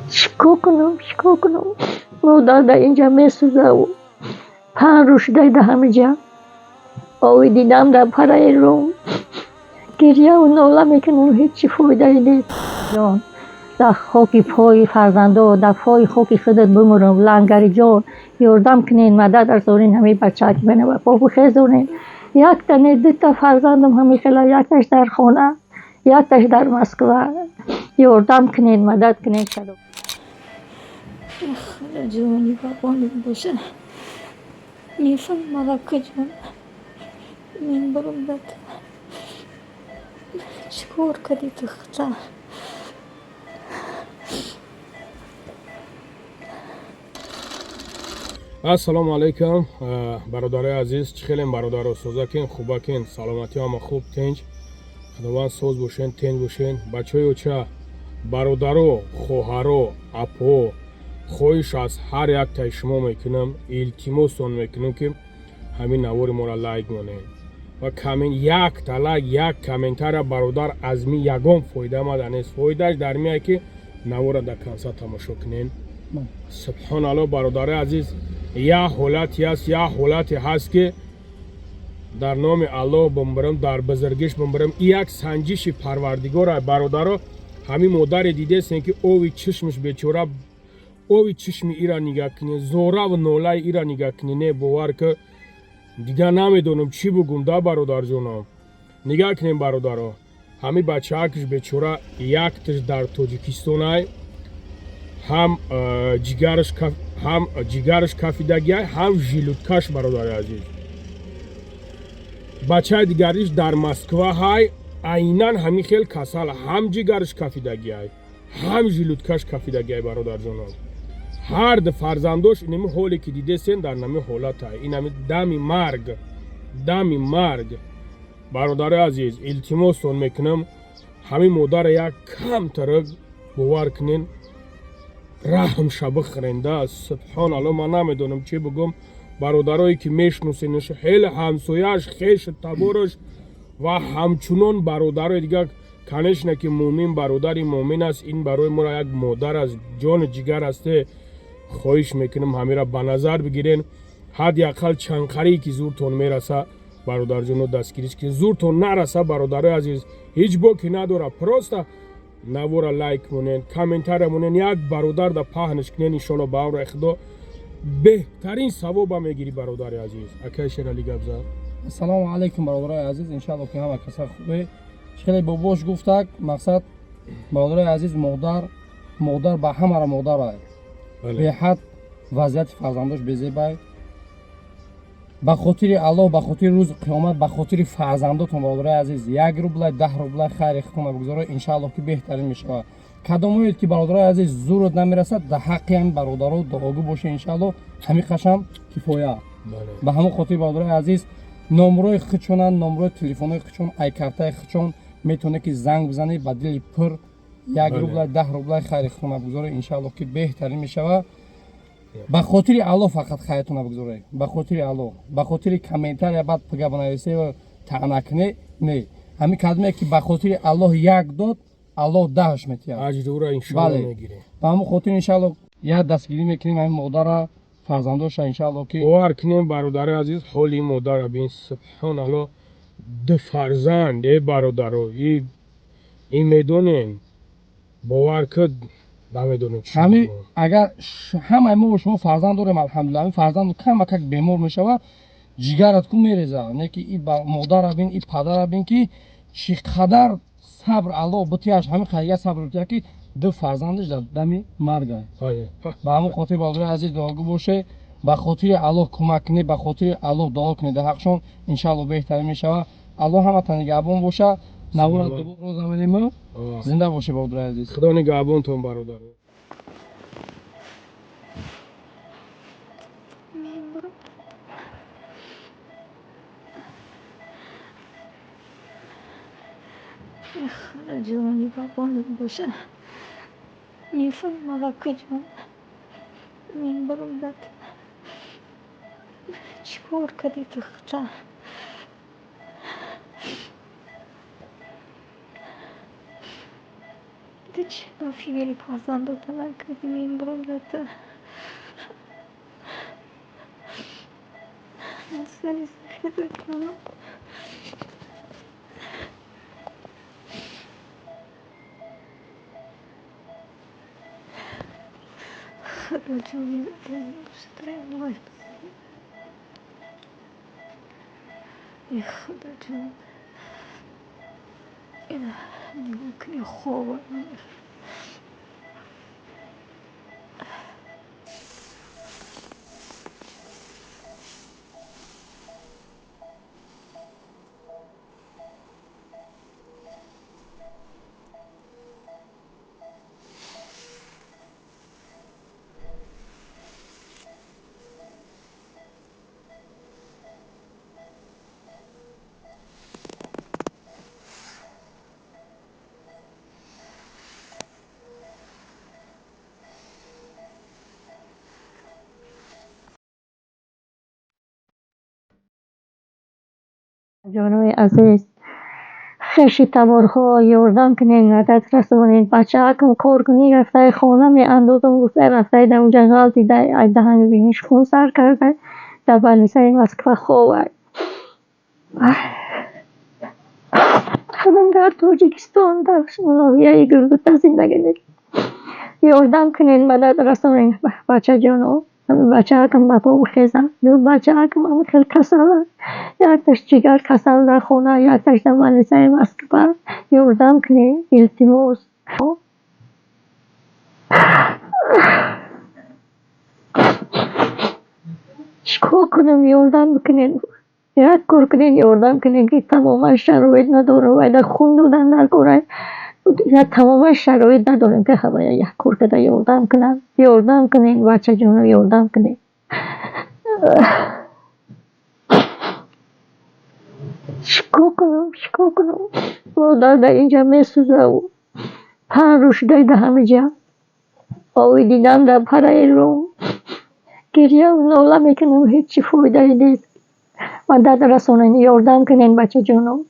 چیکار کنم مادر در اینجا میسوزه و 5 روز شده در همه جا آوی دیدم در پره روم گریه و ناله میکنم هیچی فایده نیست جان در خاک پای فرزندا در پای خاک خودت بمرم لنگری جان یاردم کنین مدد ارزانین همه بچه که بنه بابو خیزونین یک تنه 2 تا فرزندم همه خیلی یکش در خانه یکش در مسکو یاردم کنین مدد کنین شد خیلی جوانی بابانی باشه میفهم ملکه جان من برم بد چیکار کردی تو خدا السلام علیکم برادرای عزیز چخیلین برادر و سوزاکین خوباکین سلامتی همه خوب تنج خداوند سوز باشین تنج باشین بچه های اوچه برادرو خوهرو اپو خویش از هر یک تای شما میکنم التماسون میکنم که همین نوار ما را لایک مونین و کامنت یک تا لایک یک کامنتار برادر از می یگم فایده ما دانست فایدهش در میاد که نوار در کنسا تماشا کنین سبحان الله برادر عزیز یا حالتی است یا حالتی هست که در نام الله بمبرم در بزرگش بمبرم یک سنجش پروردگار برادر همین مادر دیده سن که اوی چشمش بیچاره اوی چشم ایرا نگاه کنه زورا و نولای ایرا نگاه کنه نه باور که دیگه نمیدونم چی بگم دا برادر جونم نگاه کنیم برادر همین بچه ها کش بیچاره یک تش در تاجیکستان های هم جیگرش کافیدگی هم ژیلوتکاش برادر عزیز بچه دیگریش در مسکو های عیناً همین خیلی کسال هم جیگرش کافیدگی های هم ژیلوتکاش کافیدگی های برادر جونم هر د فرزندوش اینمی حالی که دیده سین در نمی حالت های اینمی دمی مرگ برادر عزیز التماسون میکنم همین مادر یک کم ترک باور کنین رحم شبه خرنده سبحان الله من نمیدونم چی بگم برادرایی که میشناسینش خیلی همسایش خیش تبارش و همچنان برادرای دیگه کنشنه که مومن برادری مومن است این برای ما یک مادر از جان جگر است خواهش میکنم همه را به نظر بگیرین حداقل چنخری که زورتون میرسه برادر جانو دستگیریش که زورتون نرسه برادرای عزیز هیچ باکی نداره پروستا نوارا لایک مونین کامنتار مونین یک برادر دا پاهنش کنین انشالله باور خدا بهترین ثواب میگیری برادر عزیز اکای شرالی گبزار السلام علیکم برادرای عزیز انشالله که همه کسا خوبه خیلی باباش گفتک مقصد برادرای عزیز مادر به همه را مادر های به حد وضعیت فرزنداش بزیبای به خاطر الله به خاطر روز قیامت به خاطر فرزنداتون برادرای عزیز 1 روبل 10 روبل خیر خودتون بگذارید انشالله که بهترین میشه کداموید که برادرای عزیز زورت نمیرسد در حق هم برادرها دعاگو باشه انشالله همین خشم کفایه به همون خاطر برادرای عزیز نمره خچونن نمره تلفن خچون ای کارت خچون میتونه که زنگ بزنی با دل پر 1 روبل 10 روبل خیر خودتون بگذارید انشالله که بهترین میشه به خاطر الله فقط خیرتون بگذارید به خاطر الله به خاطر کامنتار یا بعد پگه بنویسی و تعنک نه همین کلمه که به خاطر الله یک داد الله 10 میتیه اجر او را انشالله میگیره به همون خاطر انشالله یک دستگیری میکنیم همین مادر فرزنداش انشالله که باور کنیم برادر عزیز حالی مادر ببین سبحان الله 2 فرزند برادر این میدونین باور کد نمیدونم چی همین اگر همه ما شما فرزند داریم الحمدلله این فرزند کم کم بیمار میشود جیگرت کو میریزه نه که این مادر ببین این پدر ببین که چقدر صبر الله بتیاش همین خیلی صبر بتیا که 2 فرزندش در دم مرگ به همون خاطر برادر عزیز دعاگو باشه به خاطر الله کمک کنه به خاطر الله دعا کنه در حقشون ان شاء الله بهتر میشه الله همه تا نگهبان باشه نور دوباره زمینیم زنده باشه برادر عزیز خدا نگهبانتون برادر خیلی جوانی بابانی باشه میفهم ملکه جان من برم بد چیکار کردی تو خدا چرا فیبری پاسان دوتا نکردیم این برادتا سری سخت کنم خدا جونی سترین باید ای خدا جون این ممکنه خوب جانوی عزیز خیلی تبارها یاردم کنین مدد رسونین بچه هکم کارکنی رفته خانه می اندازم گفته رفته در اون جنگل دیده ای دهنگ بینیش خون سر کرده در بلیسه این وسکفه خواه خودم در تاجیکستان در ناحیه گلگت زندگی میکنم یاردم کنین مدد رسونین بچه جانو بچه هکم بپا بخیزم دو بچه هکم هم خیلی کسل یکتش جگر کسل در خونه یکتش در بلیسه مسکبه یاردم کنین التماس چیکار کنم یاردم بکنین یک کار کنین یاردم کنین که تمام شرایط نداره و در خون دادن در کاره یا تمام شرایط نداریم که خبر یک کار کنه یاردم کنین بچه جونو یاردم کنین چیکار کنم مادر در اینجا میسوزه و پن روش دیده همه جا آوی دیدم در پره روم گریه و ناله میکنم هیچی فایده نیست مدد رسانین یاردم کنین بچه جونو